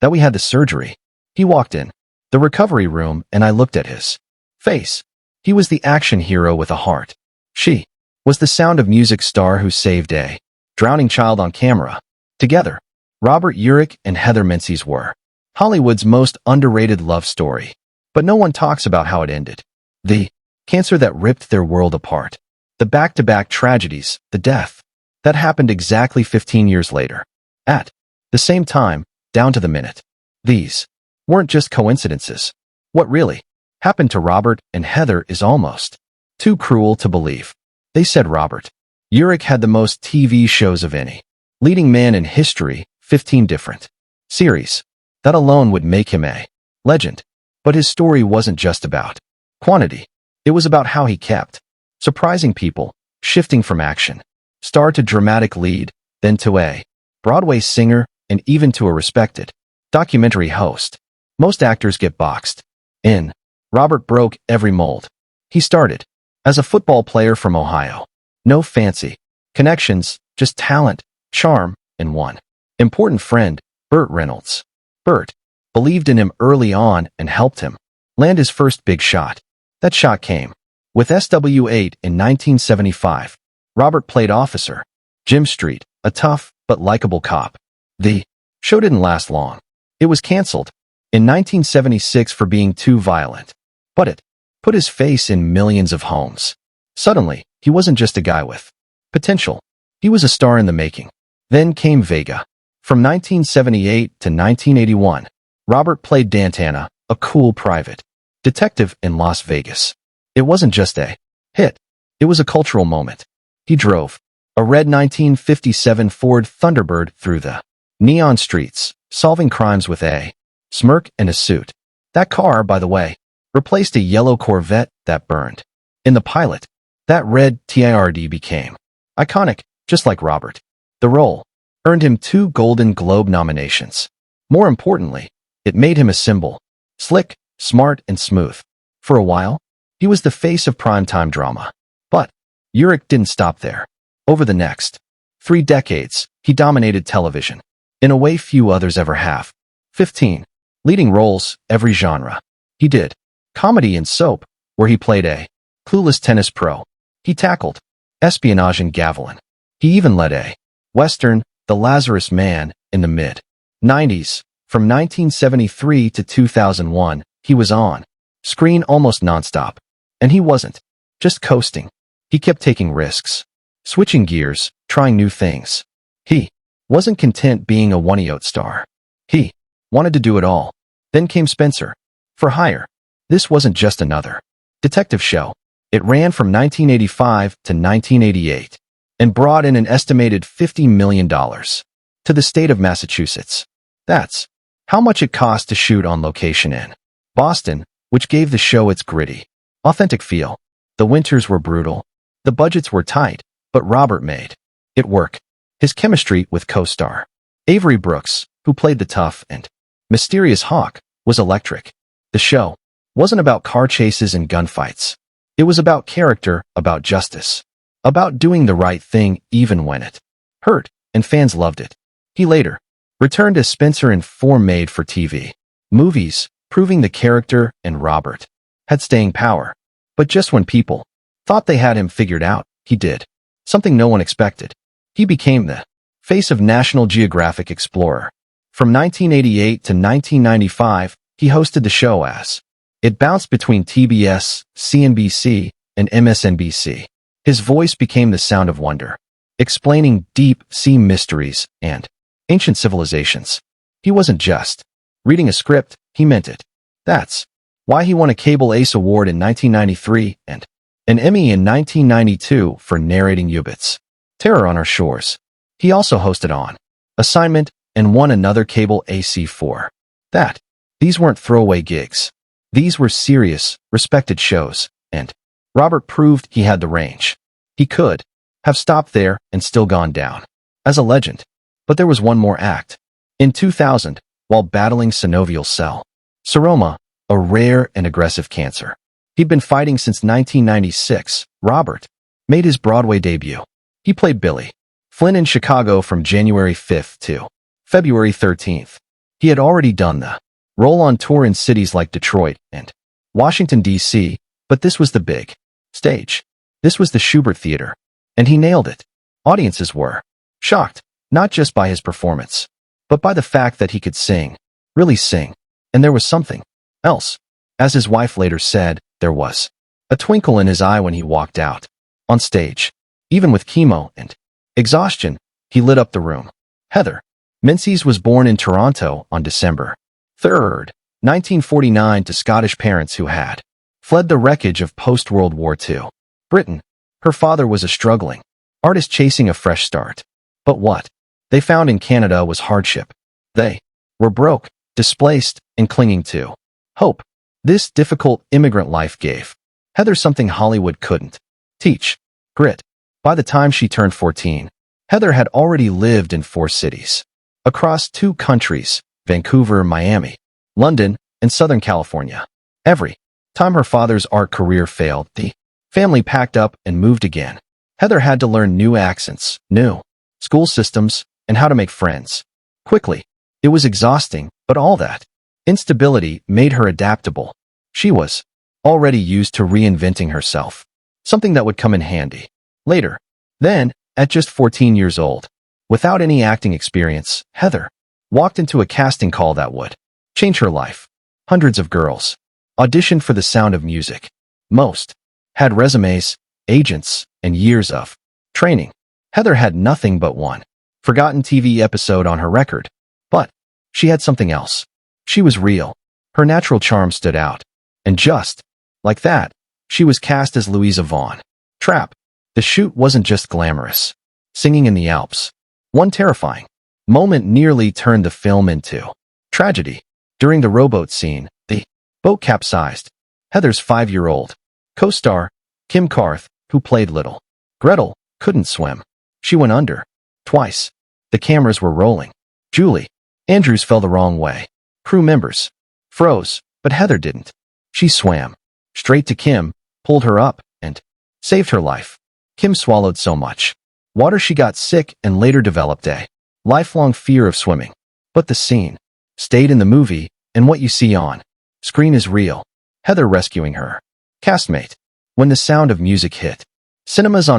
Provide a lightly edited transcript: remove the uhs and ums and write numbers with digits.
that we had the surgery. He walked in the recovery room and I looked at his face. He was the action hero with a heart. She was the Sound of Music star who saved a drowning child on camera. Together, Urich and Heather Menzies were Hollywood's most underrated love story. But no one talks about how it ended. The cancer that ripped their world apart. The back-to-back tragedies, the death that happened exactly 15 years later. At the same time, down to the minute. These weren't just coincidences. What really happened to Robert and Heather is almost too cruel to believe. They said Urich had the most TV shows of any leading man in history, 15 different series. That alone would make him a legend. But his story wasn't just about quantity. It was about how he kept surprising people, shifting from action star to dramatic lead, then to a Broadway singer, and even to a respected documentary host. Most actors get boxed in. Robert broke every mold. He started as a football player from Ohio. No fancy connections, just talent, charm, and one important friend, Burt Reynolds. Burt believed in him early on and helped him land his first big shot. That shot came with SW8 in 1975. Robert played Officer Jim Street, a tough but likable cop. The show didn't last long. It was canceled in 1976 for being too violent. But it put his face in millions of homes. Suddenly, he wasn't just a guy with potential. He was a star in the making. Then came Vega. From 1978 to 1981, Robert played Dantana, a cool private detective in Las Vegas. It wasn't just a hit. It was a cultural moment. He drove a red 1957 Ford Thunderbird through the neon streets, solving crimes with a smirk and a suit. That car, by the way, replaced a yellow Corvette that burned. In the pilot, that red TIRD became iconic, just like Robert. The role earned him 2 Golden Globe nominations. More importantly, it made him a symbol. Slick, smart, and smooth. For a while, he was the face of primetime drama. But Urich didn't stop there. Over the next 3 decades, he dominated television in a way few others ever have. 15 leading roles, every genre. He did comedy and soap, where he played a clueless tennis pro. He tackled espionage and Gavilan. He even led a Western, The Lazarus Man, in the mid-90s. From 1973 to 2001, he was on screen almost nonstop. And he wasn't just coasting. He kept taking risks, switching gears, trying new things. He wasn't content being a one-note star. He wanted to do it all. Then came Spencer for Hire. This wasn't just another detective show. It ran from 1985 to 1988 and brought in an estimated $50 million to the state of Massachusetts. That's how much it cost to shoot on location in Boston, which gave the show its gritty, authentic feel. The winters were brutal. The budgets were tight, but Robert made it work. His chemistry with co-star Avery Brooks, who played the tough and mysterious Hawk, was electric. The show wasn't about car chases and gunfights. It was about character, about justice, about doing the right thing even when it hurt, and fans loved it. He later returned as Spencer in 4 made-for-TV movies, proving the character and Robert had staying power. But just when people thought they had him figured out, he did something no one expected. He became the face of National Geographic Explorer. From 1988 to 1995, he hosted the show as it bounced between TBS, CNBC, and MSNBC. His voice became the sound of wonder, explaining deep-sea mysteries and ancient civilizations. He wasn't just reading a script, he meant it. That's why he won a Cable Ace Award in 1993 and an Emmy in 1992 for narrating Ubit's Terror on Our Shores. He also hosted On Assignment and won another Cable AC for that. These weren't throwaway gigs. These were serious, respected shows, and Robert proved he had the range. He could have stopped there and still gone down as a legend. But there was one more act. In 2000, while battling synovial cell seroma, a rare and aggressive cancer he'd been fighting since 1996, Robert made his Broadway debut. He played Billy Flynn in Chicago from January 5th to February 13th. He had already done the role on tour in cities like Detroit and Washington, D.C., but this was the big stage. This was the Schubert Theater, and he nailed it. Audiences were shocked, not just by his performance, but by the fact that he could sing, really sing, and there was something else. As his wife later said, there was a twinkle in his eye when he walked out on stage. Even with chemo and exhaustion, he lit up the room. Heather Menzies was born in Toronto on December 3rd, 1949 to Scottish parents who had fled the wreckage of post-World War II Britain. Her father was a struggling artist chasing a fresh start. But what they found in Canada was hardship. They were broke, displaced, and clinging to hope. This difficult immigrant life gave Heather something Hollywood couldn't teach: grit. By the time she turned 14, Heather had already lived in 4 cities across 2 countries: Vancouver, Miami, London, and Southern California. Every time her father's art career failed, the family packed up and moved again. Heather had to learn new accents, new school systems, and how to make friends quickly. It was exhausting, but all that instability made her adaptable. She was already used to reinventing herself, something that would come in handy later. Then, at just 14 years old, without any acting experience, Heather walked into a casting call that would change her life. Hundreds of girls auditioned for The Sound of Music. Most had resumes, agents, and years of training. Heather had nothing but one forgotten TV episode on her record. But she had something else. She was real. Her natural charm stood out. And just like that, she was cast as Louisa Vaughn. Trap. The shoot wasn't just glamorous. Singing in the Alps. One terrifying moment nearly turned the film into tragedy. During the rowboat scene, the boat capsized. Heather's 5-year-old co-star, Kim Carth, who played Little Gretel, couldn't swim. She went under. Twice. The cameras were rolling. Julie Andrews fell the wrong way. Crew members froze, but Heather didn't. She swam straight to Kim, pulled her up, and saved her life. Kim swallowed so much water she got sick and later developed a lifelong fear of swimming. But the scene stayed in the movie, and what you see on screen is real. Heather rescuing her castmate. When The Sound of Music hit cinemas on